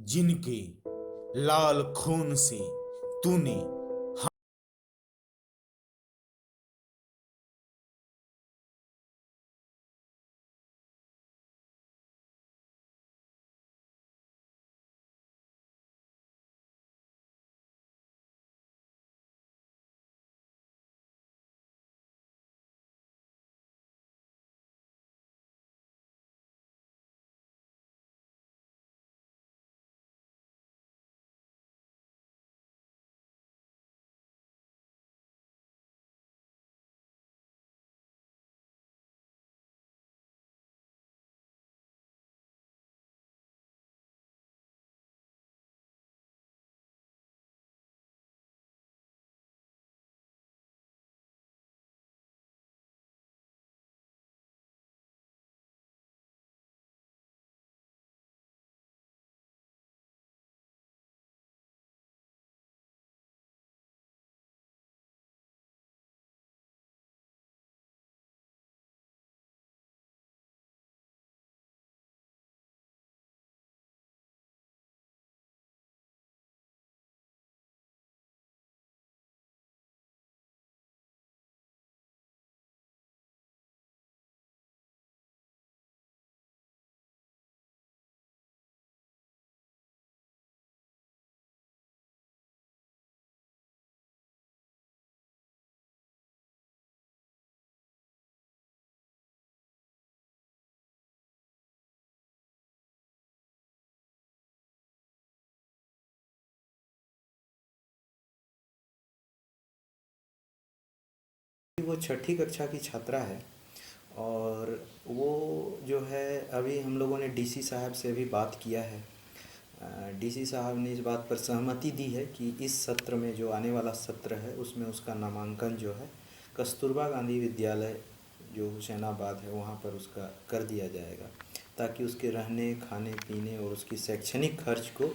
जिनके लाल खून से तूने वो छठी कक्षा की छात्रा है। और वो जो है अभी हम लोगों ने डीसी साहब से भी बात किया है। डीसी साहब ने इस बात पर सहमति दी है कि इस सत्र में जो आने वाला सत्र है उसमें उसका नामांकन जो है कस्तूरबा गांधी विद्यालय जो हुसैनाबाद है वहाँ पर उसका कर दिया जाएगा, ताकि उसके रहने खाने पीने और उसकी शैक्षणिक खर्च को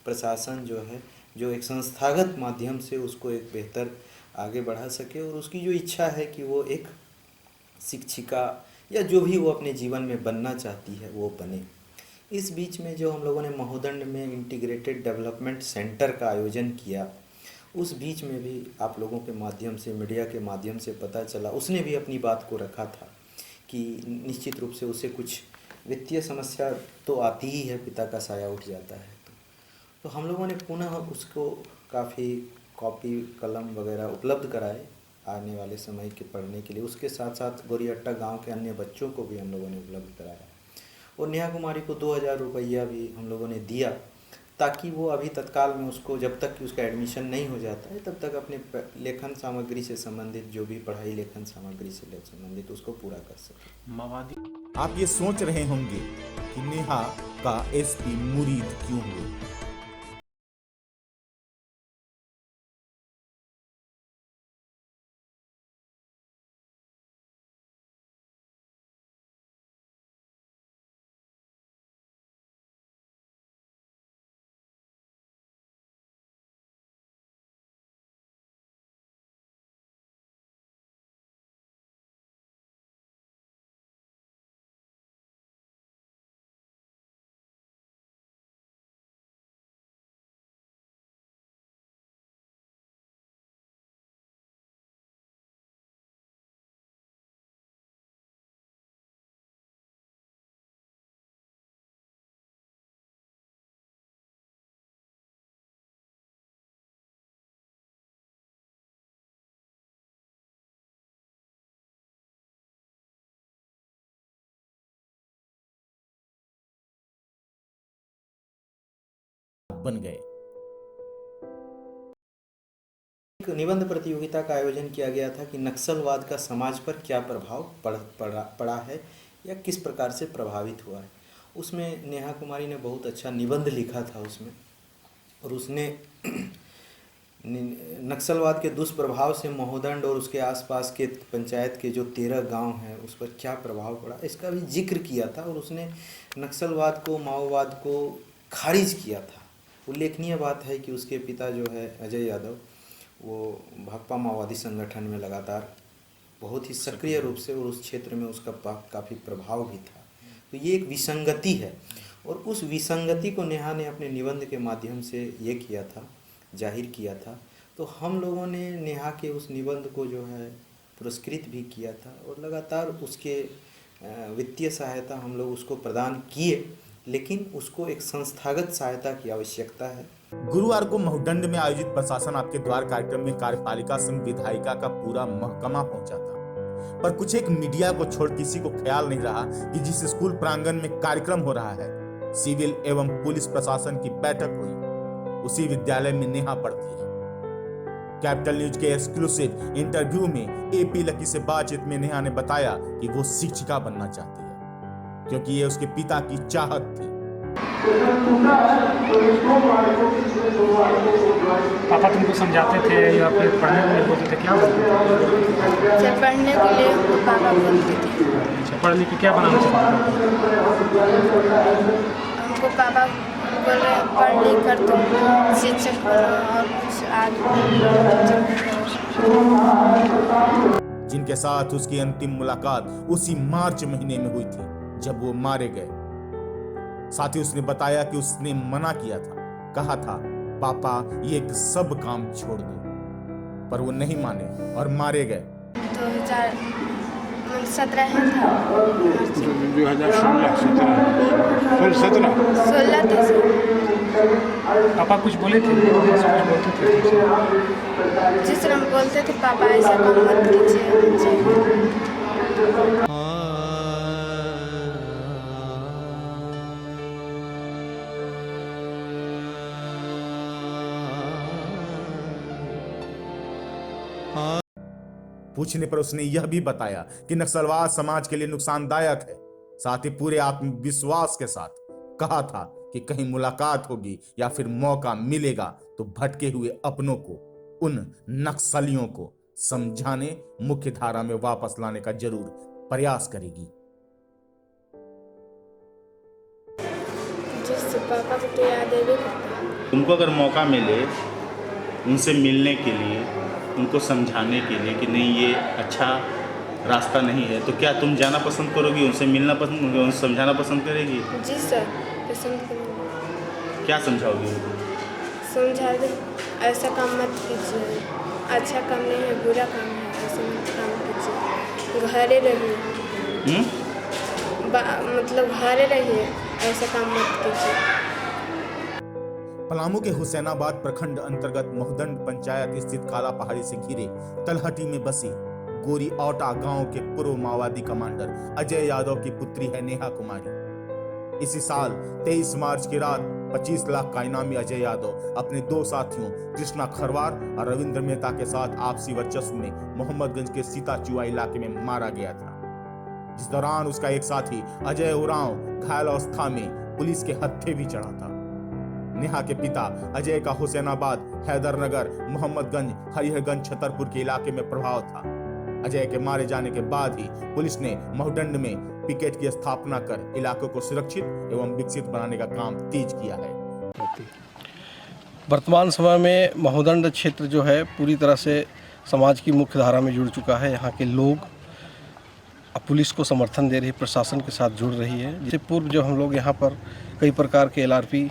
प्रशासन जो है जो एक संस्थागत माध्यम से उसको एक बेहतर आगे बढ़ा सके, और उसकी जो इच्छा है कि वो एक शिक्षिका या जो भी वो अपने जीवन में बनना चाहती है वो बने। इस बीच में जो हम लोगों ने महोदंड में इंटीग्रेटेड डेवलपमेंट सेंटर का आयोजन किया, उस बीच में भी आप लोगों के माध्यम से मीडिया के माध्यम से पता चला, उसने भी अपनी बात को रखा था कि निश्चित रूप से उसे कुछ वित्तीय समस्या तो आती ही है, पिता का साया उठ जाता है। तो हम लोगों ने पुनः उसको काफ़ी कॉपी कलम वगैरह उपलब्ध कराए आने वाले समय के पढ़ने के लिए। उसके साथ साथ गोरियट्टा गांव के अन्य बच्चों को भी हम लोगों ने उपलब्ध कराया, और नेहा कुमारी को 2000 रुपया भी हम लोगों ने दिया, ताकि वो अभी तत्काल में उसको जब तक कि उसका एडमिशन नहीं हो जाता है तब तक अपने लेखन सामग्री से संबंधित जो भी पढ़ाई लेखन सामग्री से संबंधित उसको पूरा कर सके। माओवादी। आप ये सोच रहे होंगे कि नेहा का एसपी मुरीद क्यों हुए। बन गए। एक निबंध प्रतियोगिता का आयोजन किया गया था कि नक्सलवाद का समाज पर क्या प्रभाव पड़ा है या किस प्रकार से प्रभावित हुआ है। उसमें नेहा कुमारी ने बहुत अच्छा निबंध लिखा था उसमें, और उसने नक्सलवाद के दुष्प्रभाव से महोदंड और उसके आसपास के पंचायत के जो 13 गांव हैं उस पर क्या प्रभाव पड़ा इसका भी जिक्र किया था, और उसने नक्सलवाद को माओवाद को खारिज किया था। उल्लेखनीय बात है कि उसके पिता जो है अजय यादव, वो भाकपा माओवादी संगठन में लगातार बहुत ही सक्रिय रूप से, और उस क्षेत्र में उसका काफ़ी प्रभाव भी था। तो ये एक विसंगति है, और उस विसंगति को नेहा ने अपने निबंध के माध्यम से ये किया था, जाहिर किया था। तो हम लोगों ने नेहा के उस निबंध को जो है पुरस्कृत भी किया था और लगातार उसके वित्तीय सहायता हम लोग उसको प्रदान किए, लेकिन उसको एक संस्थागत सहायता की आवश्यकता है। गुरुवार को महुडंड में आयोजित प्रशासन आपके द्वार कार्यक्रम में कार्यपालिका संघ विधायिका का पूरा महकमा पहुंचा था, पर कुछ एक मीडिया को छोड़ किसी को ख्याल नहीं रहा कि जिस स्कूल प्रांगण में कार्यक्रम हो रहा है, सिविल एवं पुलिस प्रशासन की बैठक हुई, उसी विद्यालय में नेहा पढ़ती है। कैपिटल न्यूज के एक्सक्लूसिव इंटरव्यू में एपी लकी से बातचीत में नेहा ने बताया कि वो शिक्षिका बनना चाहती है, क्योंकि ये उसके पिता की चाहत थी। पापा तुमको समझाते थे या फिर पढ़ने के लिए बोलते थे, क्या बोलते थे? जब पढ़ने के लिए हमको पापा बोलते थे। अच्छा, पढ़ लिख के क्या बनाना चाहते थे? हमको पापा बोल रहे हैं पढ़ लिख कर तुम शिक्षक बनो और कुछ जिनके साथ उसकी अंतिम मुलाकात उसी मार्च महीने में हुई थी जब वो मारे गए। साथ ही उसने बताया कि उसने मना किया था, कहा था पापा ये सब काम छोड़ दो, पर वो नहीं माने और मारे गए। 2017 था, 16 थे। पापा कुछ बोले थे? बोलते थे जिस तरह हम बोलते थे पापा ऐसा काम मत कीजिए। पूछने पर उसने यह भी बताया कि नक्सलवाद समाज के लिए नुकसानदायक है। साथ ही पूरे आत्मविश्वास के साथ कहा था कि कहीं मुलाकात होगी या फिर मौका मिलेगा तो भटके हुए अपनों को, उन नक्सलियों को समझाने, मुख्य धारा में वापस लाने का जरूर प्रयास करेगी। जिससे पापा को तो याद है। तुमको अगर मौका मिले उनसे मिलने के लिए, उनको समझाने के लिए कि नहीं ये अच्छा रास्ता नहीं है, तो क्या तुम जाना पसंद करोगी? उनसे मिलना पसंद, उनसे समझाना पसंद करेगी? जी सर, पसंद करूँगी। क्या समझाओगी उनको? समझा दे ऐसा काम मत कीजिए, अच्छा काम नहीं है, बुरा काम है, ऐसा मत काम कीजिए, घरे रहिए। मतलब घरे रहिए, ऐसा काम मत कीजिए। पलामू के हुसैनाबाद प्रखंड अंतर्गत महुदंड पंचायत स्थित काला पहाड़ी से घिरे तलहटी में बसी गोरी औटा गांव के पूर्व माओवादी कमांडर अजय यादव की पुत्री है नेहा कुमारी। इसी साल 23 मार्च की रात 25 लाख का इनामी अजय यादव अपने दो साथियों कृष्णा खरवार और रविंद्र मेहता के साथ आपसी वर्चस्व में मोहम्मदगंज के सीता चुआ इलाके में मारा गया था, जिस दौरान उसका एक साथी अजय उरांव घायल अवस्था में पुलिस के हत्थे भी चढ़ा था। नेहा के पिता अजय का हुसैनाबाद, हैदरनगर, मोहम्मदगंज, हरिहरगंज, छतरपुर के इलाके में प्रभाव था। अजय के मारे जाने के बाद ही पुलिस ने महुडंड में पिकेट की स्थापना कर इलाके को सुरक्षित एवं विकसित बनाने का काम तेज किया है। वर्तमान समय में महुदंड क्षेत्र जो है पूरी तरह से समाज की मुख्य धारा में जुड़ चुका है। यहाँ के लोग पुलिस को समर्थन दे रही, प्रशासन के साथ जुड़ रही है। जिससे पूर्व जब हम लोग यहाँ पर कई प्रकार के LRP,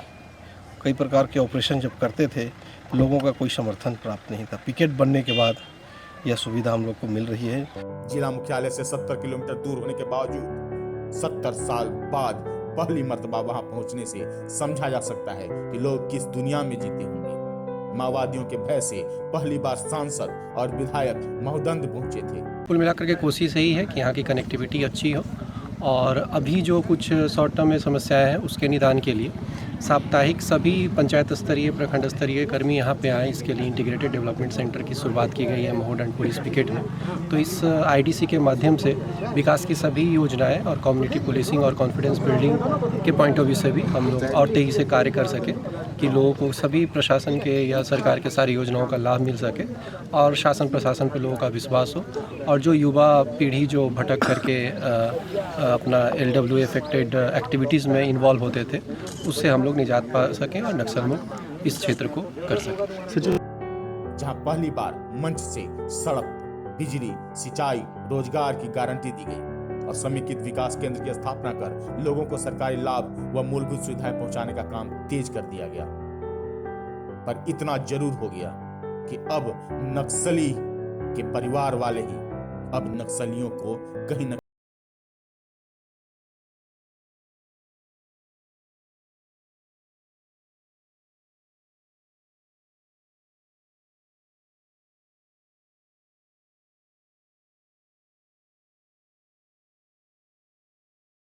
कई प्रकार के ऑपरेशन जब करते थे, लोगों का कोई समर्थन प्राप्त नहीं था। पिकेट बनने के बाद यह सुविधा हम लोग को मिल रही है। जिला मुख्यालय से 70 किलोमीटर दूर होने के बावजूद 70 साल बाद पहली मर्तबा वहां पहुंचने से समझा जा सकता है कि लोग किस दुनिया में जीते होंगे। माओवादियों के भय से पहली बार सांसद और विधायक महुदंड पहुंचे थे। कुल मिलाकर के कोशिश यही है कि यहाँ की कनेक्टिविटी अच्छी हो और अभी जो कुछ शॉर्ट टर्म में समस्याएं हैं उसके निदान के लिए साप्ताहिक सभी पंचायत स्तरीय, प्रखंड स्तरीय कर्मी यहाँ पे आए। इसके लिए इंटीग्रेटेड डेवलपमेंट सेंटर की शुरुआत की गई है महुडंड पुलिस पिकेट में। तो इस IDC के माध्यम से विकास की सभी योजनाएं और कम्युनिटी पुलिसिंग और कॉन्फिडेंस बिल्डिंग के पॉइंट ऑफ व्यू से भी हम लोग और तेज़ी से कार्य कर सकें कि लोगों को सभी प्रशासन के या सरकार के सारी योजनाओं का लाभ मिल सके और शासन प्रशासन पर लोगों का विश्वास हो, और जो युवा पीढ़ी जो भटक करके अपना LWA अफेक्टेड एक्टिविटीज़ में इन्वॉल्व होते थे उससे हम लोग निजात पा सकें और नक्सल मुक्त इस क्षेत्र को कर सकें। जहां पहली बार मंच से सड़क, बिजली, सिंचाई, रोजगार की गारंटी दी गई और समेकित विकास केंद्र की स्थापना कर लोगों को सरकारी लाभ व मूलभूत सुविधाएं पहुंचाने का काम तेज कर दिया गया। पर इतना जरूर हो गया कि अब नक्सली के परिवार वाले ही अब नक्सलियों को कहीं न